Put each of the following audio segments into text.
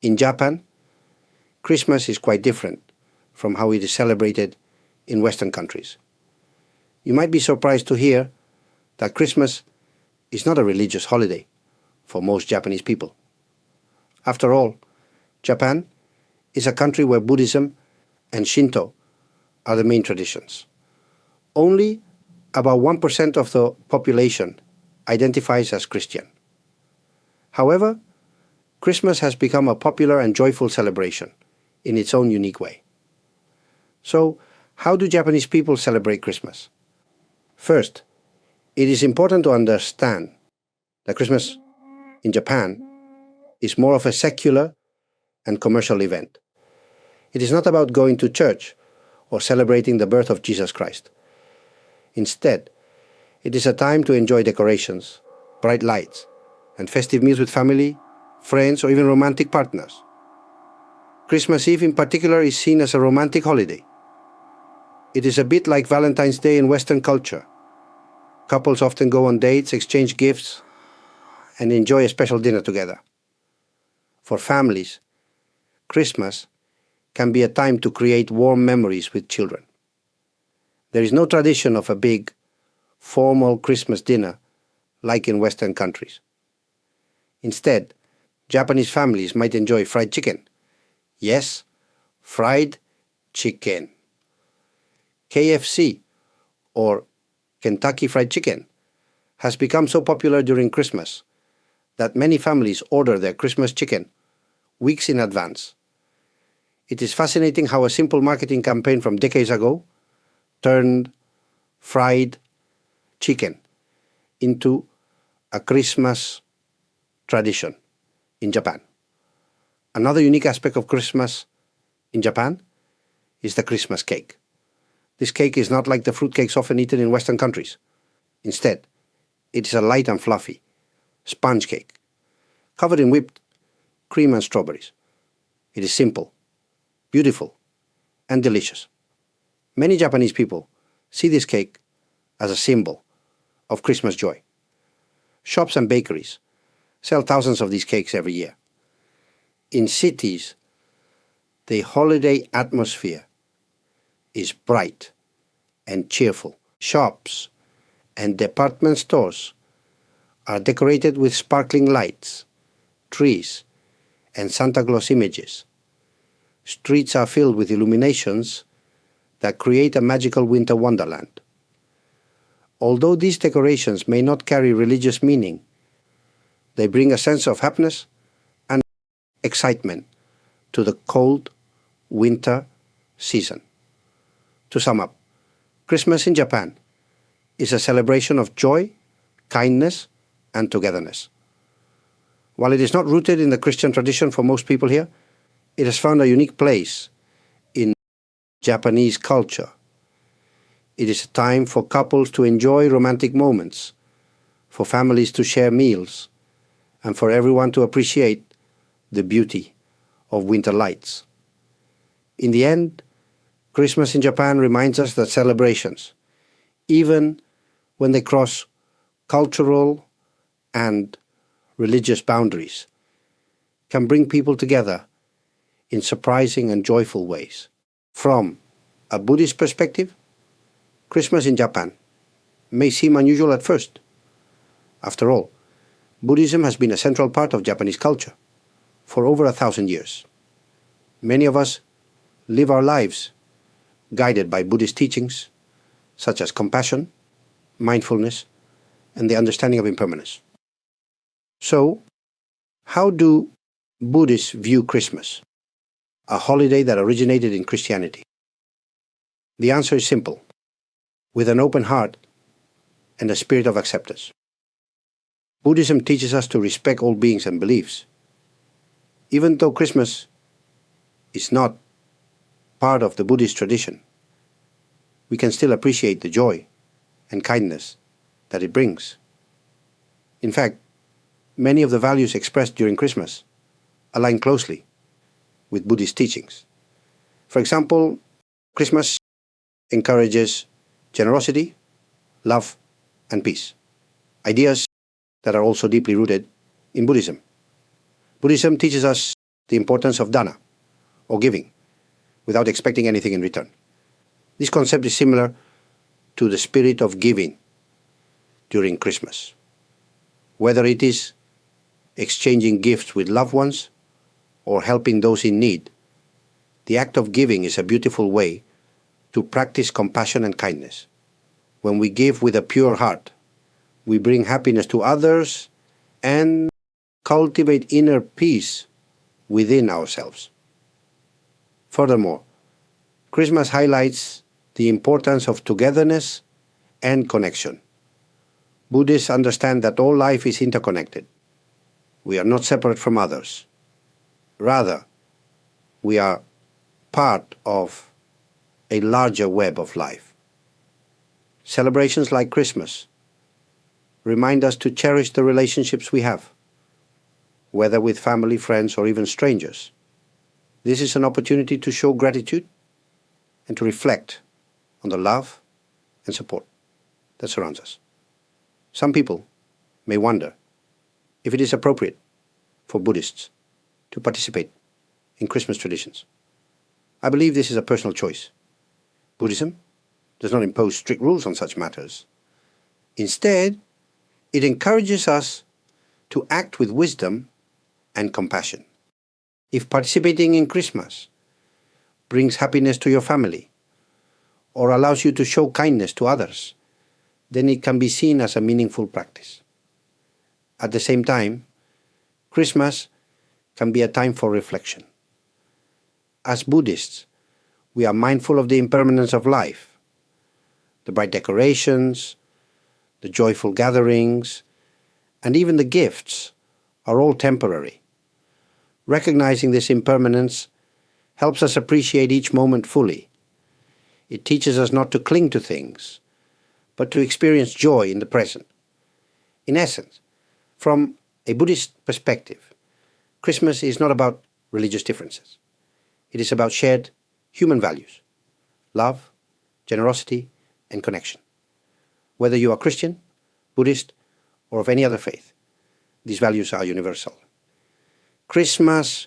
In Japan, Christmas is quite different from how it is celebrated in Western countries. You might be surprised to hear that Christmas is not a religious holiday for most Japanese people. After all, Japan is a country where Buddhism and Shinto are the main traditions. Only about 1% of the population identifies as Christian. However, Christmas has become a popular and joyful celebration in its own unique way. So, how do Japanese people celebrate Christmas? First, it is important to understand that Christmas in Japan is more of a secular and commercial event. It is not about going to church or celebrating the birth of Jesus Christ. Instead, it is a time to enjoy decorations, bright lights, and festive meals with family, friends, or even romantic partners. Christmas Eve in particular is seen as a romantic holiday. It is a bit like Valentine's Day in Western culture. Couples often go on dates, exchange gifts, and enjoy a special dinner together. For families, Christmas can be a time to create warm memories with children. There is no tradition of a big, formal Christmas dinner like in Western countries. Instead, Japanese families might enjoy fried chicken. Yes, fried chicken. KFC, or Kentucky Fried Chicken, has become so popular during Christmas that many families order their Christmas chicken weeks in advance. It is fascinating how a simple marketing campaign from decades ago turned fried chicken into a Christmas tradition in Japan. Another unique aspect of Christmas in Japan is the Christmas cake. This cake is not like the fruitcakes often eaten in Western countries. Instead, it is a light and fluffy sponge cake, covered in whipped cream and strawberries. It is simple, beautiful, and delicious. Many Japanese people see this cake as a symbol of Christmas joy. Shops and bakeries sell thousands of these cakes every year. In cities, the holiday atmosphere is bright and cheerful. Shops and department stores are decorated with sparkling lights, trees, and Santa Claus images. Streets are filled with illuminations that create a magical winter wonderland. Although these decorations may not carry religious meaning, they bring a sense of happiness and excitement to the cold winter season. To sum up, Christmas in Japan is a celebration of joy, kindness, and togetherness. While it is not rooted in the Christian tradition for most people here, it has found a unique place in Japanese culture. It is a time for couples to enjoy romantic moments, for families to share meals, and for everyone to appreciate the beauty of winter lights. In the end, Christmas in Japan reminds us that celebrations, even when they cross cultural and religious boundaries, can bring people together in surprising and joyful ways. From a Buddhist perspective, Christmas in Japan may seem unusual at first. After all, Buddhism has been a central part of Japanese culture for over 1,000 years. Many of us live our lives guided by Buddhist teachings such as compassion, mindfulness, and the understanding of impermanence. So, how do Buddhists view Christmas, a holiday that originated in Christianity? The answer is simple: with an open heart and a spirit of acceptance. Buddhism teaches us to respect all beings and beliefs. Even though Christmas is not part of the Buddhist tradition, we can still appreciate the joy and kindness that it brings. In fact, many of the values expressed during Christmas align closely with Buddhist teachings. For example, Christmas encourages generosity, love, and peace, ideas that are also deeply rooted in Buddhism. Buddhism teaches us the importance of dana, or giving, without expecting anything in return. This concept is similar to the spirit of giving during Christmas. Whether it is exchanging gifts with loved ones or helping those in need, the act of giving is a beautiful way to practice compassion and kindness. When we give with a pure heart, we bring happiness to others and cultivate inner peace within ourselves. Furthermore, Christmas highlights the importance of togetherness and connection. Buddhists understand that all life is interconnected. We are not separate from others. Rather, we are part of a larger web of life. Celebrations like Christmas remind us to cherish the relationships we have, whether with family, friends, or even strangers. This is an opportunity to show gratitude and to reflect on the love and support that surrounds us. Some people may wonder if it is appropriate for Buddhists to participate in Christmas traditions. I believe this is a personal choice. Buddhism does not impose strict rules on such matters. Instead, it encourages us to act with wisdom and compassion. If participating in Christmas brings happiness to your family or allows you to show kindness to others, then it can be seen as a meaningful practice. At the same time, Christmas can be a time for reflection. As Buddhists, we are mindful of the impermanence of life. The bright decorations, the joyful gatherings, and even the gifts are all temporary. Recognizing this impermanence helps us appreciate each moment fully. It teaches us not to cling to things, but to experience joy in the present. In essence, from a Buddhist perspective, Christmas is not about religious differences. It is about shared human values: love, generosity, and connection. Whether you are Christian, Buddhist, or of any other faith, these values are universal. Christmas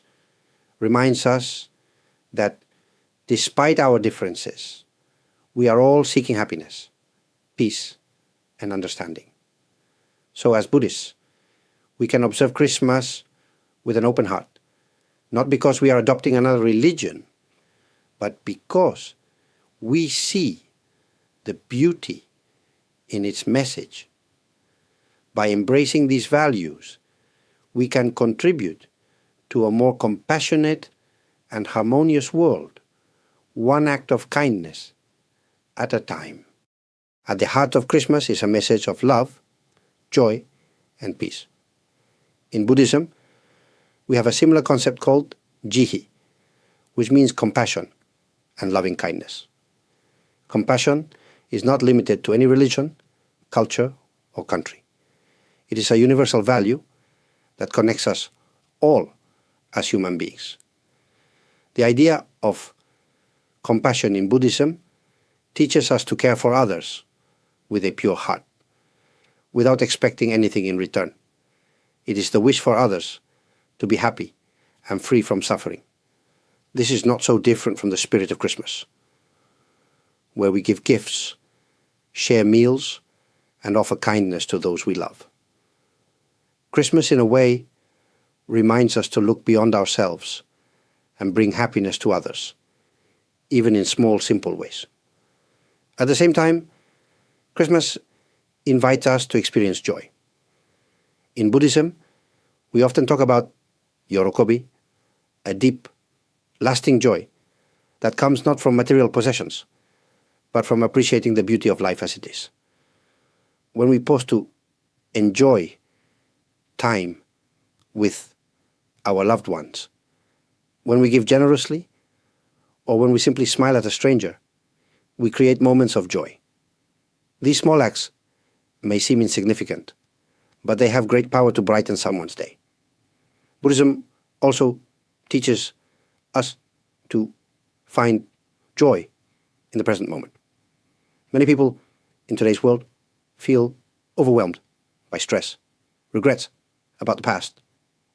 reminds us that despite our differences, we are all seeking happiness, peace, and understanding. So as Buddhists, we can observe Christmas with an open heart, not because we are adopting another religion, but because we see the beauty in its message. By embracing these values, we can contribute to a more compassionate and harmonious world, one act of kindness at a time. At the heart of Christmas is a message of love, joy, and peace. In Buddhism, we have a similar concept called jihi, which means compassion and loving kindness. Compassion is not limited to any religion, culture, or country. It is a universal value that connects us all as human beings. The idea of compassion in Buddhism teaches us to care for others with a pure heart, without expecting anything in return. It is the wish for others to be happy and free from suffering. This is not so different from the spirit of Christmas, where we give gifts, share meals, and offer kindness to those we love. Christmas, in a way, reminds us to look beyond ourselves and bring happiness to others, even in small, simple ways. At the same time, Christmas invites us to experience joy. In Buddhism, we often talk about yorokobi, a deep, lasting joy that comes not from material possessions, but from appreciating the beauty of life as it is. When we pause to enjoy time with our loved ones, when we give generously, or when we simply smile at a stranger, we create moments of joy. These small acts may seem insignificant, but they have great power to brighten someone's day. Buddhism also teaches us to find joy in the present moment. Many people in today's world feel overwhelmed by stress, regrets about the past,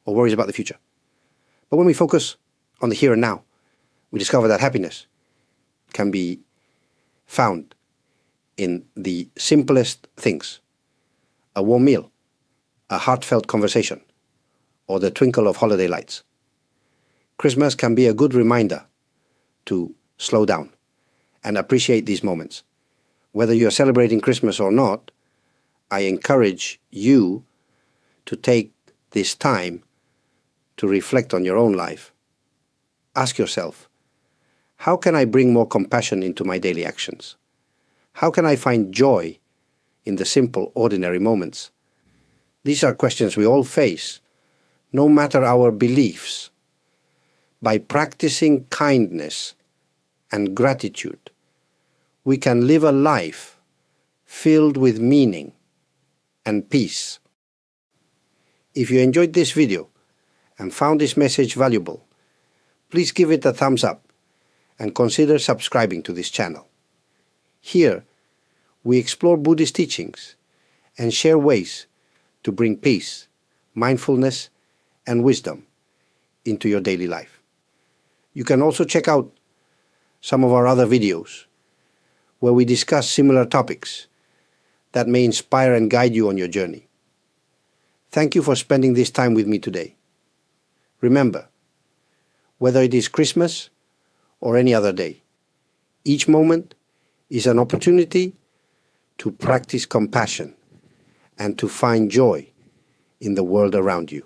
or worries about the future. But when we focus on the here and now, we discover that happiness can be found in the simplest things: a warm meal, a heartfelt conversation, or the twinkle of holiday lights. Christmas can be a good reminder to slow down and appreciate these moments. Whether you're celebrating Christmas or not, I encourage you to take this time to reflect on your own life. Ask yourself, how can I bring more compassion into my daily actions? How can I find joy in the simple, ordinary moments? These are questions we all face, no matter our beliefs. By practicing kindness and gratitude, we can live a life filled with meaning and peace. If you enjoyed this video and found this message valuable, please give it a thumbs up and consider subscribing to this channel. Here, we explore Buddhist teachings and share ways to bring peace, mindfulness, and wisdom into your daily life. You can also check out some of our other videos where we discuss similar topics that may inspire and guide you on your journey. Thank you for spending this time with me today. Remember, whether it is Christmas or any other day, each moment is an opportunity to practice compassion and to find joy in the world around you.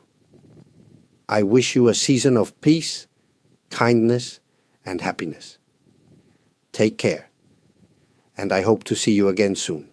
I wish you a season of peace, kindness, and happiness. Take care, and I hope to see you again soon.